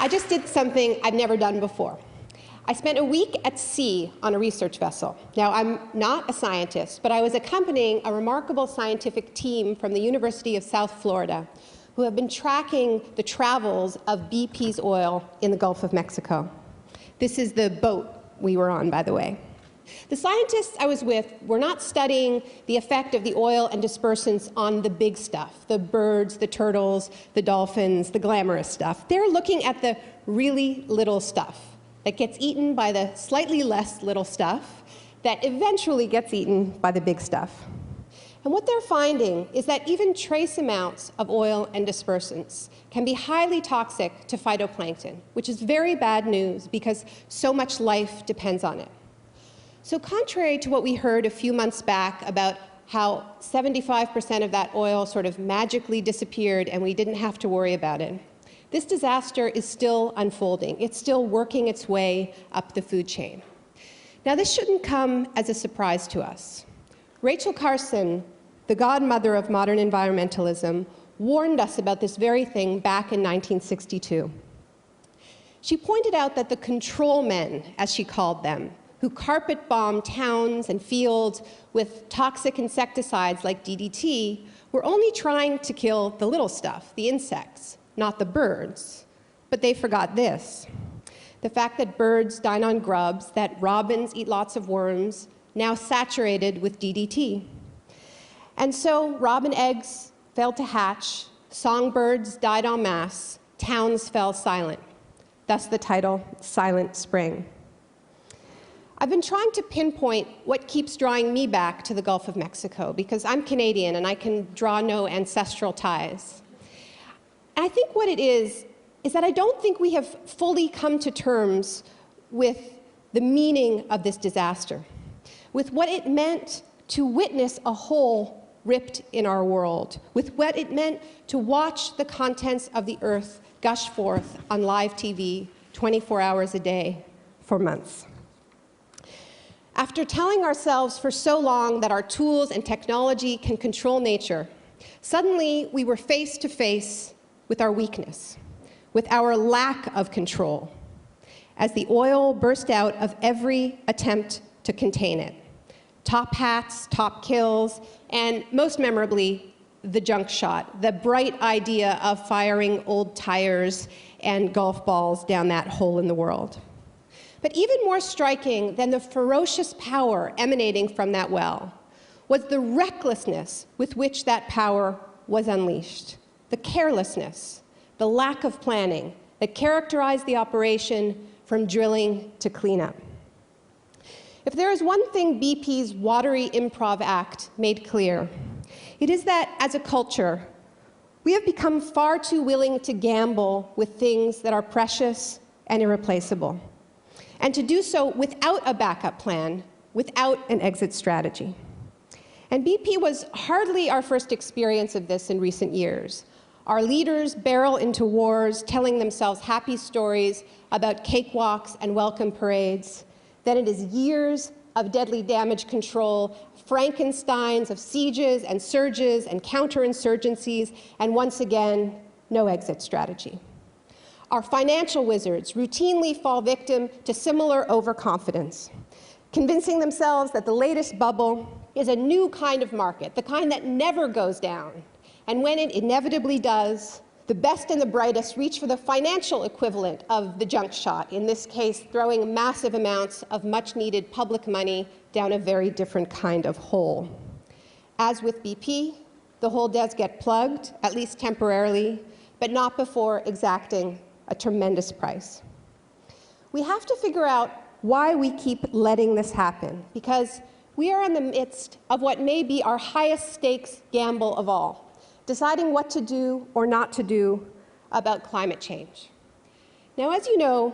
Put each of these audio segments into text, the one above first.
I just did something I've never done before. I spent a week at sea on a research vessel. Now, I'm not a scientist, but I was accompanying a remarkable scientific team from the University of South Florida who have been tracking the travels of BP's oil in the Gulf of Mexico. This is the boat we were on, by the way. The scientists I was with were not studying the effect of the oil and dispersants on the big stuff, the birds, the turtles, the dolphins, the glamorous stuff. They're looking at the really little stuff that gets eaten by the slightly less little stuff that eventually gets eaten by the big stuff. And what they're finding is that even trace amounts of oil and dispersants can be highly toxic to phytoplankton, which is very bad news because so much life depends on it. So contrary to what we heard a few months back about how 75% of that oil sort of magically disappeared and we didn't have to worry about it, this disaster is still unfolding. It's still working its way up the food chain. Now, this shouldn't come as a surprise to us. Rachel Carson, the godmother of modern environmentalism, warned us about this very thing back in 1962. She pointed out that the control men, as she called them, who carpet bomb towns and fields with toxic insecticides like DDT, were only trying to kill the little stuff, the insects, not the birds. But they forgot this: the fact that birds dine on grubs, that robins eat lots of worms, now saturated with DDT. And so robin eggs failed to hatch, songbirds died en masse, towns fell silent. Thus the title, Silent Spring. I've been trying to pinpoint what keeps drawing me back to the Gulf of Mexico, because I'm Canadian and I can draw no ancestral ties. And I think what it is that I don't think we have fully come to terms with the meaning of this disaster, with what it meant to witness a hole ripped in our world, with what it meant to watch the contents of the earth gush forth on live TV 24 hours a day for months. After telling ourselves for so long that our tools and technology can control nature, suddenly we were face to face with our weakness, with our lack of control, as the oil burst out of every attempt to contain it. Top hats, top kills, and most memorably, the junk shot, the bright idea of firing old tires and golf balls down that hole in the world. But even more striking than the ferocious power emanating from that well was the recklessness with which that power was unleashed, the carelessness, the lack of planning that characterized the operation from drilling to cleanup. If there is one thing BP's watery improv act made clear, it is that as a culture, we have become far too willing to gamble with things that are precious and irreplaceable, and to do so without a backup plan, without an exit strategy. And BP was hardly our first experience of this in recent years. Our leaders barrel into wars, telling themselves happy stories about cakewalks and welcome parades. Then it is years of deadly damage control, Frankensteins of sieges and surges and counterinsurgencies, and once again, no exit strategy. Our financial wizards routinely fall victim to similar overconfidence, convincing themselves that the latest bubble is a new kind of market, the kind that never goes down. And when it inevitably does, the best and the brightest reach for the financial equivalent of the junk shot, in this case, throwing massive amounts of much-needed public money down a very different kind of hole. As with BP, the hole does get plugged, at least temporarily, but not before exacting a tremendous price. We have to figure out why we keep letting this happen, because we are in the midst of what may be our highest stakes gamble of all, deciding what to do or not to do about climate change. Now, as you know,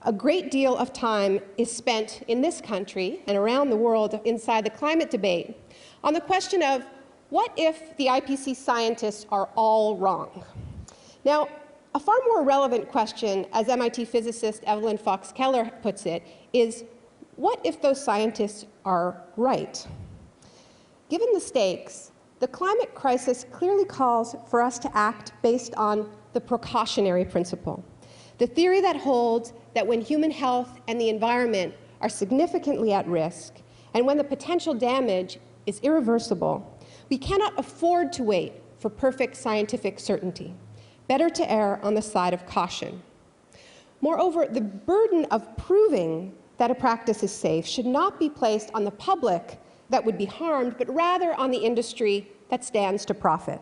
a great deal of time is spent in this country and around the world inside the climate debate on the question of what if the IPCC scientists are all wrong? Now, a far more relevant question, as MIT physicist Evelyn Fox Keller puts it, is what if those scientists are right? Given the stakes, the climate crisis clearly calls for us to act based on the precautionary principle. The theory that holds that when human health and the environment are significantly at risk, and when the potential damage is irreversible, we cannot afford to wait for perfect scientific certainty. Better to err on the side of caution. Moreover, the burden of proving that a practice is safe should not be placed on the public that would be harmed, but rather on the industry that stands to profit.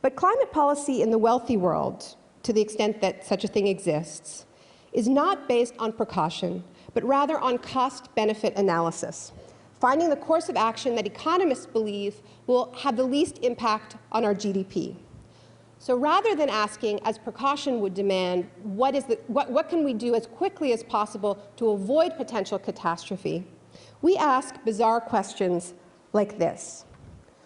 But climate policy in the wealthy world, to the extent that such a thing exists, is not based on precaution, but rather on cost-benefit analysis, finding the course of action that economists believe will have the least impact on our GDP. So rather than asking, as precaution would demand, what can we do as quickly as possible to avoid potential catastrophe, we ask bizarre questions like this.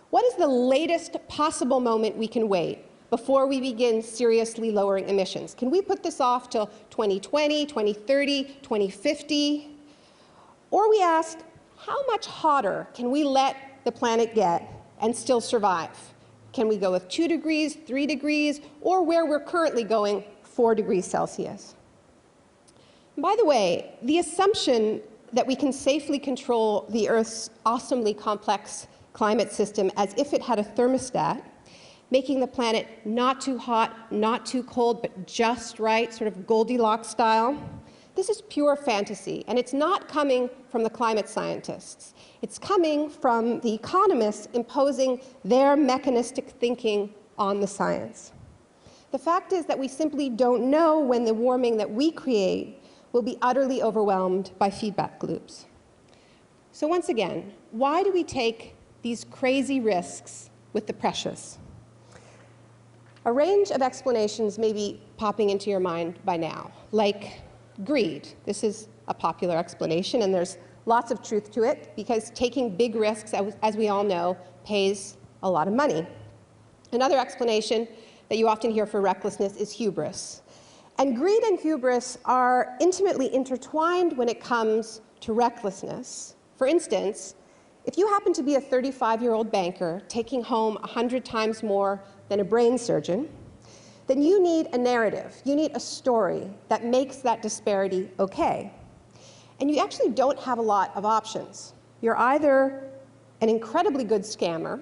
What is the latest possible moment we can wait before we begin seriously lowering emissions? Can we put this off till 2020, 2030, 2050? Or we ask, how much hotter can we let the planet get and still survive? Can we go with 2 degrees, 3 degrees, or where we're currently going, 4 degrees Celsius? By the way, the assumption that we can safely control the Earth's awesomely complex climate system as if it had a thermostat, making the planet not too hot, not too cold, but just right, sort of Goldilocks style, this is pure fantasy, and it's not coming from the climate scientists. It's coming from the economists imposing their mechanistic thinking on the science. The fact is that we simply don't know when the warming that we create will be utterly overwhelmed by feedback loops. So once again, why do we take these crazy risks with the precious? A range of explanations may be popping into your mind by now, like greed. This is a popular explanation, and there's lots of truth to it, because taking big risks, as we all know, pays a lot of money. Another explanation that you often hear for recklessness is hubris. And greed and hubris are intimately intertwined when it comes to recklessness. For instance, if you happen to be a 35-year-old banker taking home 100 times more than a brain surgeon, then you need a narrative, you need a story that makes that disparity okay. And you actually don't have a lot of options. You're either an incredibly good scammer,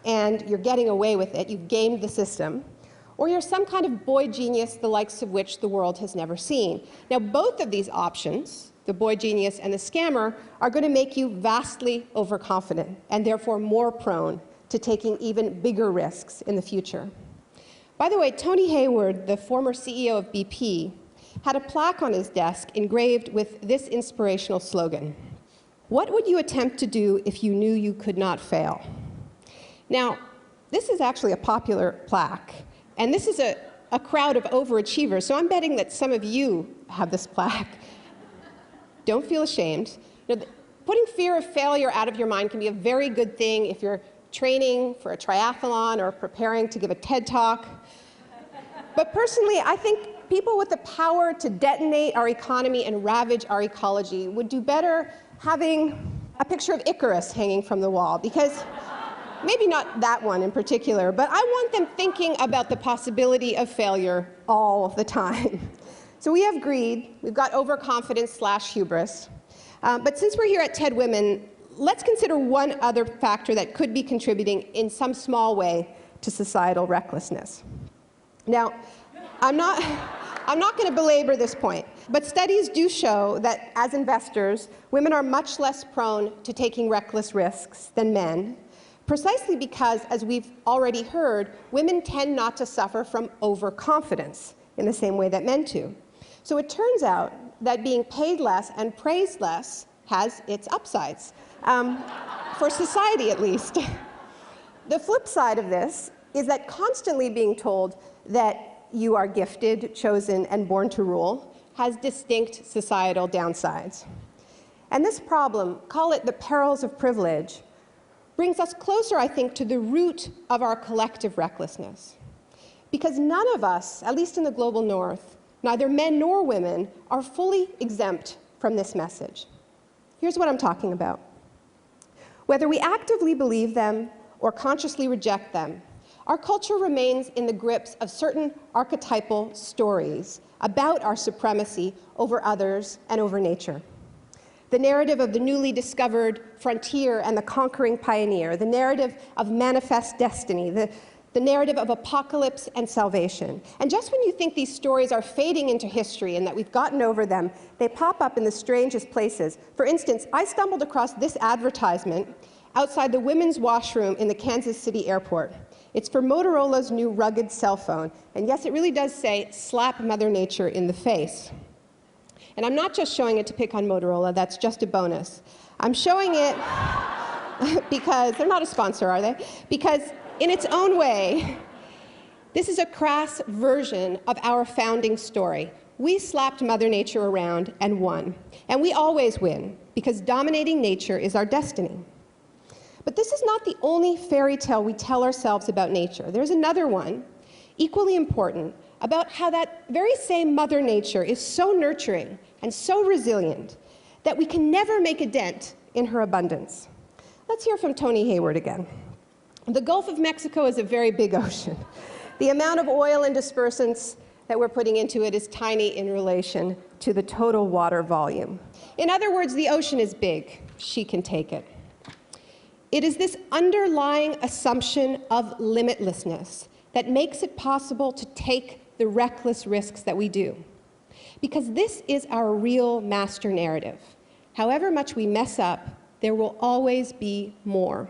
and you're getting away with it, you've gamed the system, or you're some kind of boy genius the likes of which the world has never seen. Now, both of these options, the boy genius and the scammer, are going to make you vastly overconfident, and therefore more prone to taking even bigger risks in the future. By the way, Tony Hayward, the former CEO of BP, had a plaque on his desk engraved with this inspirational slogan: "What would you attempt to do if you knew you could not fail?" Now, this is actually a popular plaque, and this is a crowd of overachievers, so I'm betting that some of you have this plaque. Don't feel ashamed. You know, putting fear of failure out of your mind can be a very good thing if you're training for a triathlon or preparing to give a TED Talk. But personally, I think people with the power to detonate our economy and ravage our ecology would do better having a picture of Icarus hanging from the wall, because maybe not that one in particular, but I want them thinking about the possibility of failure all the time. So we have greed, we've got overconfidence / hubris, but since we're here at TED Women, let's consider one other factor that could be contributing in some small way to societal recklessness. Now, I'm not going to belabor this point, but studies do show that as investors, women are much less prone to taking reckless risks than men, precisely because, as we've already heard, women tend not to suffer from overconfidence in the same way that men do. So it turns out that being paid less and praised less has its upsides, for society at least. The flip side of this is that constantly being told that you are gifted, chosen, and born to rule has distinct societal downsides. And this problem, call it the perils of privilege, brings us closer, I think, to the root of our collective recklessness. Because none of us, at least in the global north, neither men nor women, are fully exempt from this message. Here's what I'm talking about. Whether we actively believe them or consciously reject them, Our culture remains in the grips of certain archetypal stories about our supremacy over others and over nature. The narrative of the newly discovered frontier and the conquering pioneer, the narrative of manifest destiny, the narrative of apocalypse and salvation. And just when you think these stories are fading into history and that we've gotten over them, they pop up in the strangest places. For instance, I stumbled across this advertisement outside the women's washroom in the Kansas City airport. It's for Motorola's new rugged cell phone. And yes, it really does say, "Slap Mother Nature in the face." And I'm not just showing it to pick on Motorola, that's just a bonus. I'm showing it because, they're not a sponsor, are they? Because in its own way, this is a crass version of our founding story. We slapped Mother Nature around and won. And we always win, because dominating nature is our destiny. But this is not the only fairy tale we tell ourselves about nature. There's another one, equally important, about how that very same Mother Nature is so nurturing and so resilient that we can never make a dent in her abundance. Let's hear from Tony Hayward again. The Gulf of Mexico is a very big ocean. The amount of oil and dispersants that we're putting into it is tiny in relation to the total water volume. In other words, the ocean is big. She can take it. It is this underlying assumption of limitlessness that makes it possible to take the reckless risks that we do. Because this is our real master narrative. However much we mess up, there will always be more.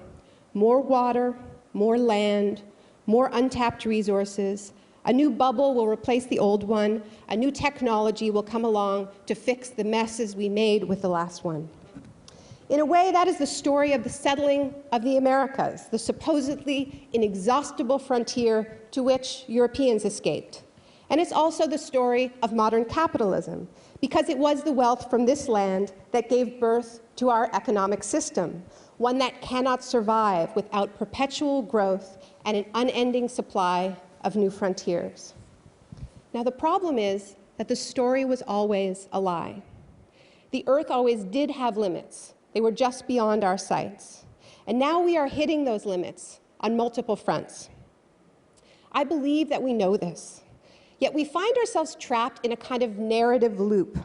More water, more land, more untapped resources. A new bubble will replace the old one. A new technology will come along to fix the messes we made with the last one. In a way, that is the story of the settling of the Americas, the supposedly inexhaustible frontier to which Europeans escaped. And it's also the story of modern capitalism, because it was the wealth from this land that gave birth to our economic system, one that cannot survive without perpetual growth and an unending supply of new frontiers. Now, the problem is that the story was always a lie. The Earth always did have limits. They were just beyond our sights. And now we are hitting those limits on multiple fronts. I believe that we know this, yet we find ourselves trapped in a kind of narrative loop.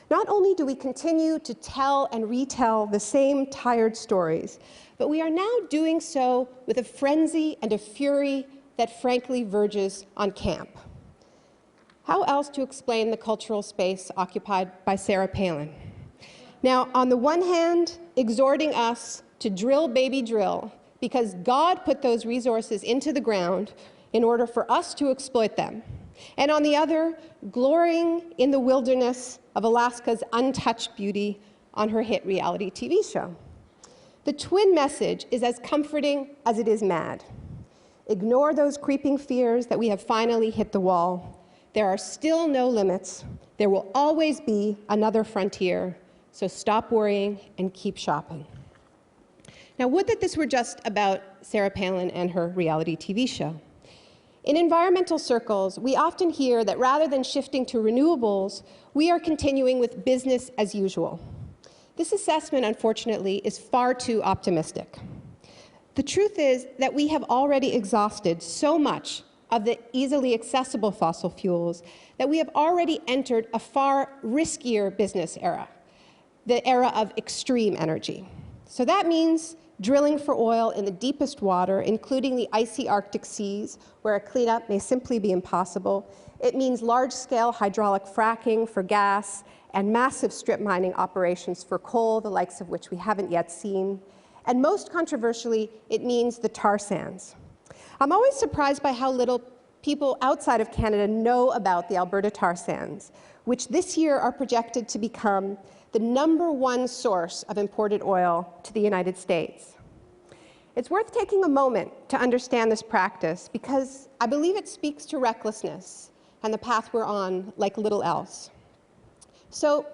Not only do we continue to tell and retell the same tired stories, but we are now doing so with a frenzy and a fury that frankly verges on camp. How else to explain the cultural space occupied by Sarah Palin? Now, on the one hand, exhorting us to drill, baby, drill, because God put those resources into the ground in order for us to exploit them. And on the other, glorying in the wilderness of Alaska's untouched beauty on her hit reality TV show. The twin message is as comforting as it is mad. Ignore those creeping fears that we have finally hit the wall. There are still no limits. There will always be another frontier. So stop worrying and keep shopping. Now, would that this were just about Sarah Palin and her reality TV show. In environmental circles, we often hear that rather than shifting to renewables, we are continuing with business as usual. This assessment, unfortunately, is far too optimistic. The truth is that we have already exhausted so much of the easily accessible fossil fuels that we have already entered a far riskier business era. The era of extreme energy. So that means drilling for oil in the deepest water, including the icy Arctic seas, where a cleanup may simply be impossible. It means large-scale hydraulic fracking for gas and massive strip mining operations for coal, the likes of which we haven't yet seen. And most controversially, it means the tar sands. I'm always surprised by how little people outside of Canada know about the Alberta tar sands, which this year are projected to become the #1 source of imported oil to the United States. It's worth taking a moment to understand this practice because I believe it speaks to recklessness and the path we're on like little else. So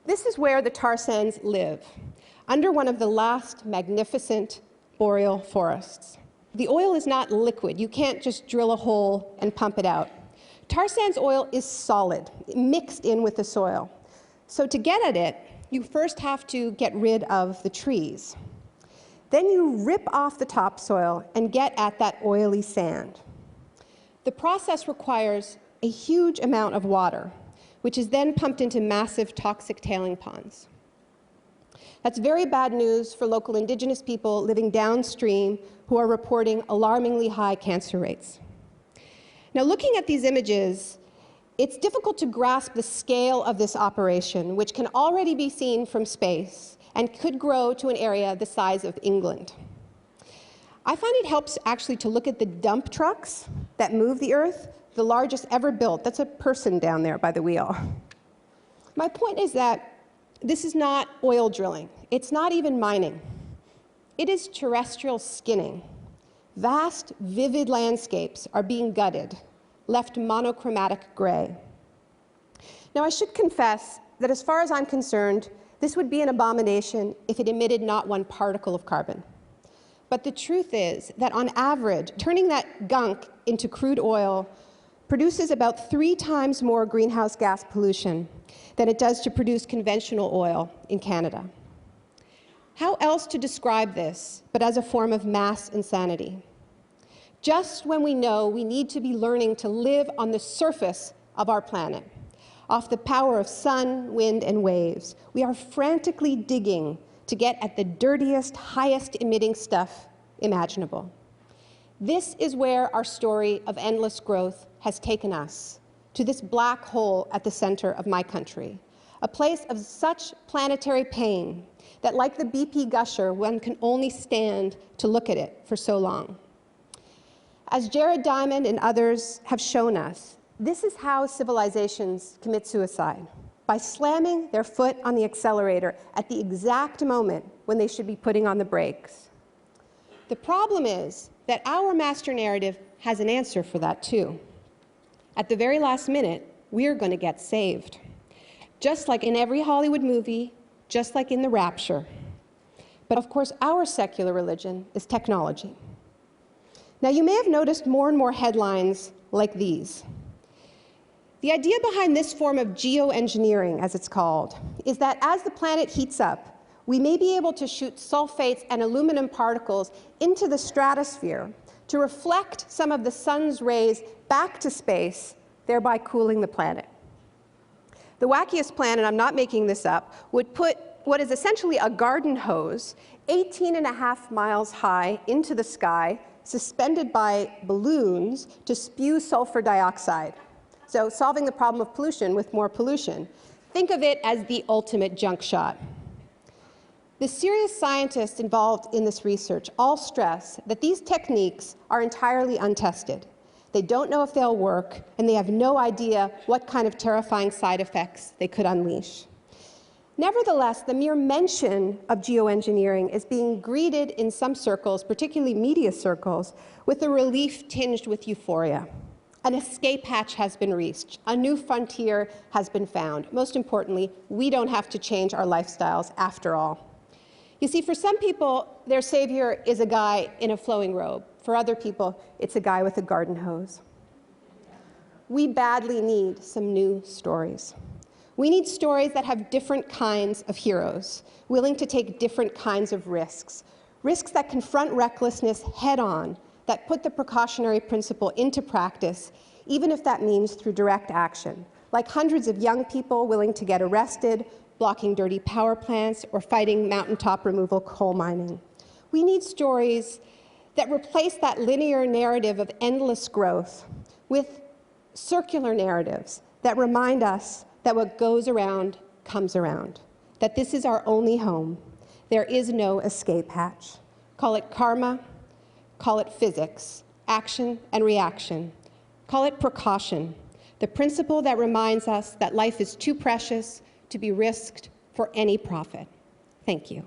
this is where the tar sands live, under one of the last magnificent boreal forests. The oil is not liquid. You can't just drill a hole and pump it out. Tar sands oil is solid, mixed in with the soil. So to get at it, you first have to get rid of the trees. Then you rip off the topsoil and get at that oily sand. The process requires a huge amount of water, which is then pumped into massive toxic tailing ponds. That's very bad news for local indigenous people living downstream who are reporting alarmingly high cancer rates. Now, looking at these images, it's difficult to grasp the scale of this operation, which can already be seen from space and could grow to an area the size of England. I find it helps actually to look at the dump trucks that move the earth, the largest ever built. That's a person down there by the wheel. My point is that this is not oil drilling. It's not even mining. It is terrestrial skinning. Vast, vivid landscapes are being gutted, left monochromatic gray. Now, I should confess that as far as I'm concerned, this would be an abomination if it emitted not one particle of carbon. But the truth is that on average, turning that gunk into crude oil produces about 3 times more greenhouse gas pollution than it does to produce conventional oil in Canada. How else to describe this but as a form of mass insanity? Just when we know we need to be learning to live on the surface of our planet, off the power of sun, wind, and waves, we are frantically digging to get at the dirtiest, highest emitting stuff imaginable. This is where our story of endless growth has taken us, to this black hole at the center of my country, a place of such planetary pain that, like the BP gusher, one can only stand to look at it for so long. As Jared Diamond and others have shown us, this is how civilizations commit suicide, by slamming their foot on the accelerator at the exact moment when they should be putting on the brakes. The problem is that our master narrative has an answer for that too. At the very last minute, we're going to get saved. Just like in every Hollywood movie, just like in the rapture. But of course, our secular religion is technology. Now, you may have noticed more and more headlines like these. The idea behind this form of geoengineering, as it's called, is that as the planet heats up, we may be able to shoot sulfates and aluminum particles into the stratosphere to reflect some of the sun's rays back to space, thereby cooling the planet. The wackiest plan, and I'm not making this up, would put what is essentially a garden hose 18.5 miles high into the sky, suspended by balloons to spew sulfur dioxide. So solving the problem of pollution with more pollution. Think of it as the ultimate junk shot. The serious scientists involved in this research all stress that these techniques are entirely untested. They don't know if they'll work, and they have no idea what kind of terrifying side effects they could unleash. Nevertheless, the mere mention of geoengineering is being greeted in some circles, particularly media circles, with a relief tinged with euphoria. An escape hatch has been reached. A new frontier has been found. Most importantly, we don't have to change our lifestyles after all. You see, for some people, their savior is a guy in a flowing robe. For other people, it's a guy with a garden hose. We badly need some new stories. We need stories that have different kinds of heroes, willing to take different kinds of risks, risks that confront recklessness head-on, that put the precautionary principle into practice, even if that means through direct action, like hundreds of young people willing to get arrested, blocking dirty power plants, or fighting mountaintop removal coal mining. We need stories that replace that linear narrative of endless growth with circular narratives that remind us that what goes around comes around, that this is our only home. There is no escape hatch. Call it karma, call it physics, action and reaction. Call it precaution, the principle that reminds us that life is too precious to be risked for any profit. Thank you.